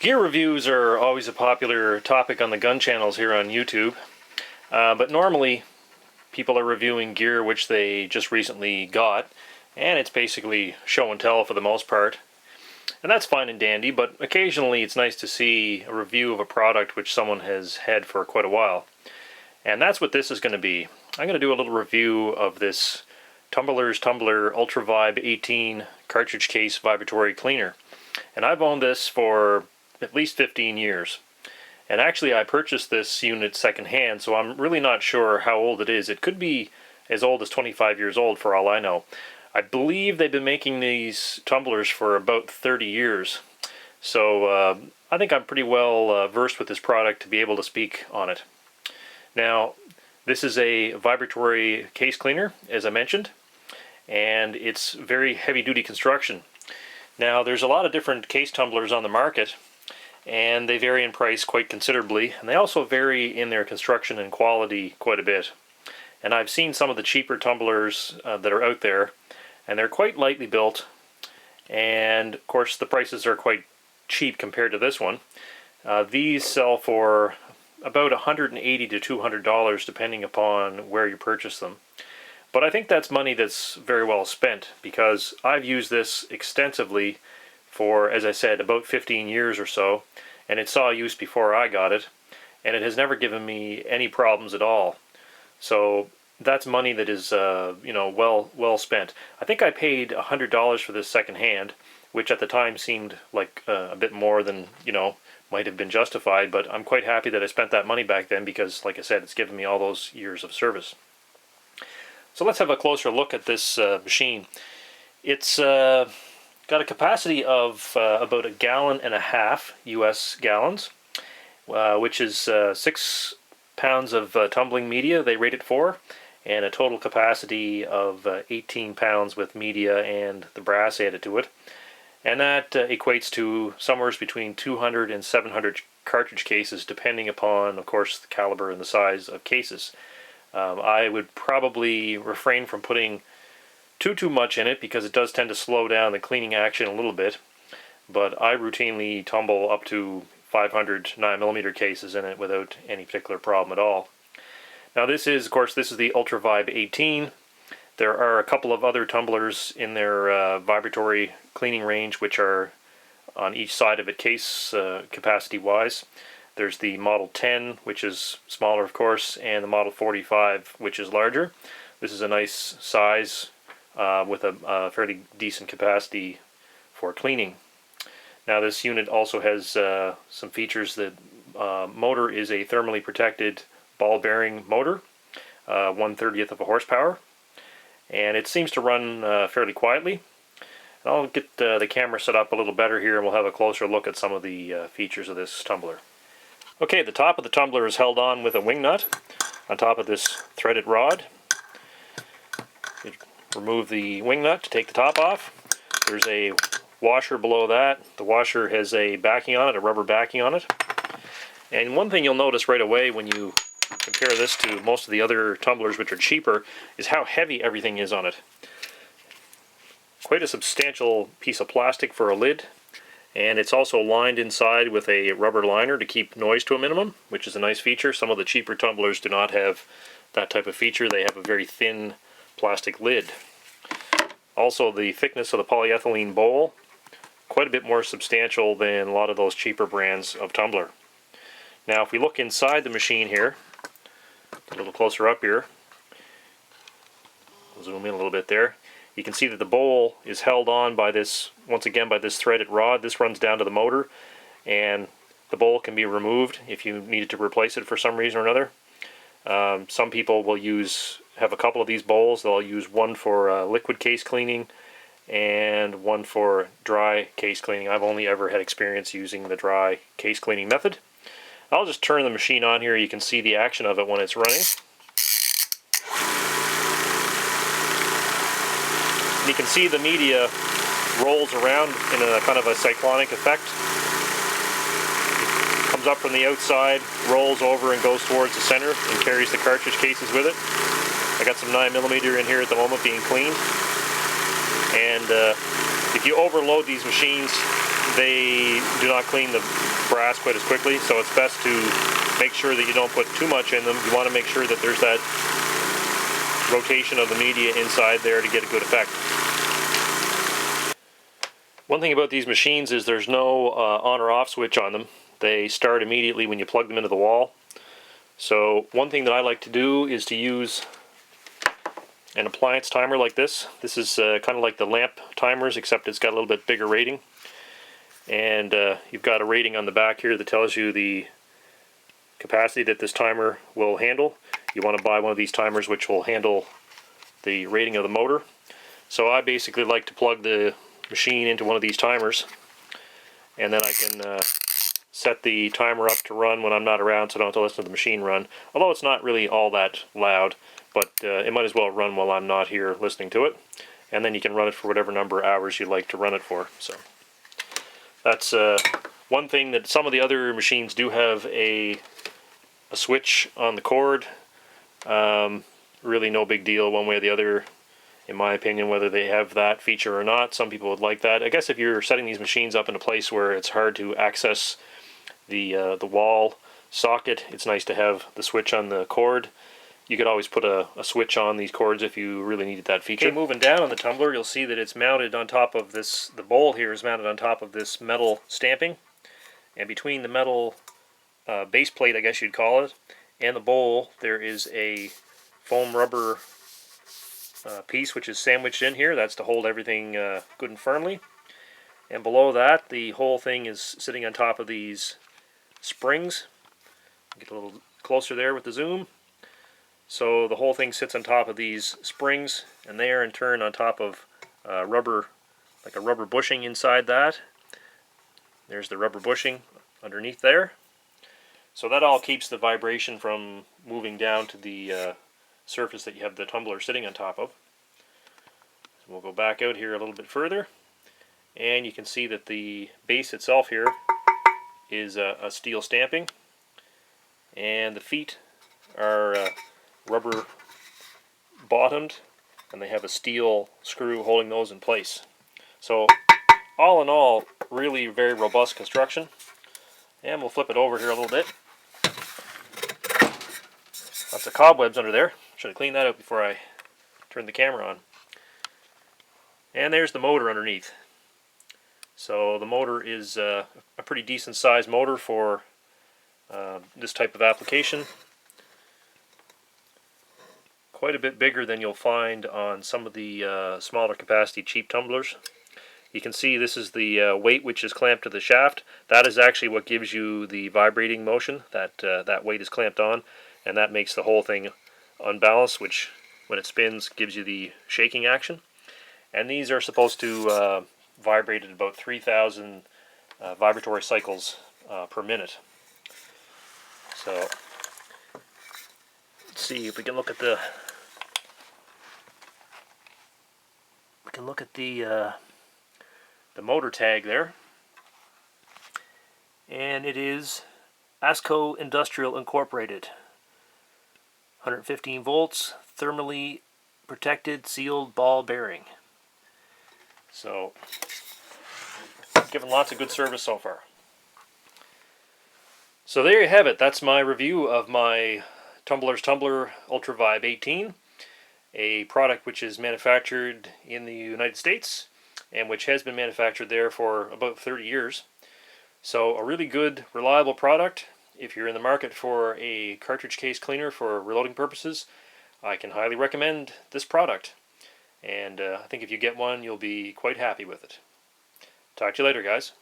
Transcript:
Gear reviews are always a popular topic on the gun channels here on YouTube, but normally people are reviewing gear which they just recently got, and it's basically show and tell for the most part. And that's fine and dandy, but occasionally it's nice to see a review of a product which someone has had for quite a while. And that's what this is going to be. I'm going to do a little review of this Tumbler's Tumbler Ultra Vibe 18 cartridge case vibratory cleaner. And I've owned this for at least 15 years. And actually I purchased this unit secondhand, so I'm really not sure how old it is. It could be as old as 25 years old for all I know. I believe they've been making these tumblers for about 30 years. So I think I'm pretty well versed with this product to be able to speak on it. Now, this is a vibratory case cleaner, as I mentioned, and it's very heavy-duty construction. Now, there's a lot of different case tumblers on the market, and they vary in price quite considerably, and they also vary in their construction and quality quite a bit. And I've seen some of the cheaper tumblers that are out there, and they're quite lightly built, and of course the prices are quite cheap compared to this one. These sell for about $180 to $200 depending upon where you purchase them. But I think that's money that's very well spent, because I've used this extensively for, as I said, about 15 years or so, and it saw use before I got it, and it has never given me any problems at all. So that's money that is well spent. I think I paid $100 for this secondhand, which at the time seemed like a bit more than might have been justified, but I'm quite happy that I spent that money back then, because like I said, it's given me all those years of service. So let's have a closer look at this machine. It's got a capacity of about 1.5 gallons US gallons, which is 6 pounds of tumbling media they rate it for, and a total capacity of 18 pounds with media and the brass added to it. And that equates to somewhere between 200 and 700 cartridge cases, depending upon, of course, the caliber and the size of cases. I would probably refrain from putting too much in it, because it does tend to slow down the cleaning action a little bit. But I routinely tumble up to 500 9mm cases in it without any particular problem at all. Now this is the Ultra Vibe 18. There are a couple of other tumblers in their vibratory cleaning range which are on each side of it case capacity wise. There's the Model 10, which is smaller of course, and the Model 45, which is larger. This is a nice size with a fairly decent capacity for cleaning. Now this unit also has some features. The motor is a thermally protected ball bearing motor, 1/30th of a horsepower, and it seems to run fairly quietly. And I'll get the camera set up a little better here, and we'll have a closer look at some of the features of this tumbler. Okay, the top of the tumbler is held on with a wing nut on top of this threaded rod. You remove the wing nut to take the top off. There's a washer below that. The washer has a backing on it, a rubber backing on it. And one thing you'll notice right away when you compare this to most of the other tumblers which are cheaper is how heavy everything is on it. Quite a substantial piece of plastic for a lid, and it's also lined inside with a rubber liner to keep noise to a minimum, which is a nice feature. Some of the cheaper tumblers do not have that type of feature. They have a very thin plastic lid. Also, the thickness of the polyethylene bowl, quite a bit more substantial than a lot of those cheaper brands of tumbler. Now if we look inside the machine here, a little closer up here, I'll zoom in a little bit there, you can see that the bowl is held on by this, once again, by this threaded rod. This runs down to the motor, and the bowl can be removed if you needed to replace it for some reason or another. Some people will have a couple of these bowls. They'll use one for liquid case cleaning and one for dry case cleaning. I've only ever had experience using the dry case cleaning method. I'll just turn the machine on here. You can see the action of it when it's running. And you can see the media rolls around in a kind of a cyclonic effect. It comes up from the outside, rolls over and goes towards the center and carries the cartridge cases with it. I got some 9mm in here at the moment being cleaned. And if you overload these machines, they do not clean the brass quite as quickly, so it's best to make sure that you don't put too much in them. You want to make sure that there's that rotation of the media inside there to get a good effect. One thing about these machines is there's no on or off switch on them. They start immediately when you plug them into the wall. So one thing that I like to do is to use an appliance timer like this. This is kind of like the lamp timers, except it's got a little bit bigger rating. And you've got a rating on the back here that tells you the capacity that this timer will handle. You want to buy one of these timers which will handle the rating of the motor. So I basically like to plug the machine into one of these timers, and then I can set the timer up to run when I'm not around, so I don't have to listen to the machine run. Although it's not really all that loud, but it might as well run while I'm not here listening to it. And then you can run it for whatever number of hours you'd like to run it for. So that's one thing that some of the other machines do have a switch on the cord. Really no big deal one way or the other, in my opinion, whether they have that feature or not. Some people would like that. I guess if you're setting these machines up in a place where it's hard to access the wall socket, it's nice to have the switch on the cord. You could always put a switch on these cords if you really needed that feature. Okay, moving down on the tumbler, you'll see that it's mounted on top of this, the bowl here is mounted on top of this metal stamping. And between the metal base plate, I guess you'd call it, and the bowl, there is a foam rubber piece which is sandwiched in here. That's to hold everything good and firmly. And below that, the whole thing is sitting on top of these springs. Get a little closer there with the zoom. So the whole thing sits on top of these springs, and they are in turn on top of rubber, like a rubber bushing inside that. There's the rubber bushing underneath there. So that all keeps the vibration from moving down to the surface that you have the tumbler sitting on top of. So we'll go back out here a little bit further, and you can see that the base itself here is a steel stamping, and the feet are rubber bottomed, and they have a steel screw holding those in place. So all in all, really very robust construction. And we'll flip it over here a little bit. Lots of cobwebs under there. Should have cleaned that out before I turned the camera on. And there's the motor underneath. So the motor is a pretty decent sized motor for this type of application. Quite a bit bigger than you'll find on some of the smaller capacity cheap tumblers. You can see this is the weight which is clamped to the shaft. That is actually what gives you the vibrating motion. That weight is clamped on, and that makes the whole thing unbalanced, which when it spins gives you the shaking action. And these are supposed to vibrate at about 3,000 vibratory cycles per minute. So let's see if we can look at the motor tag there, and it is ASCO Industrial Incorporated, 115 volts, thermally protected sealed ball bearing. So given lots of good service so far. So there you have it. That's my review of my Tumbler's Tumbler Ultra Vibe 18, a product which is manufactured in the United States and which has been manufactured there for about 30 years. So a really good, reliable product. If you're in the market for a cartridge case cleaner for reloading purposes, I can highly recommend this product. And I think if you get one, you'll be quite happy with it. Talk to you later, guys.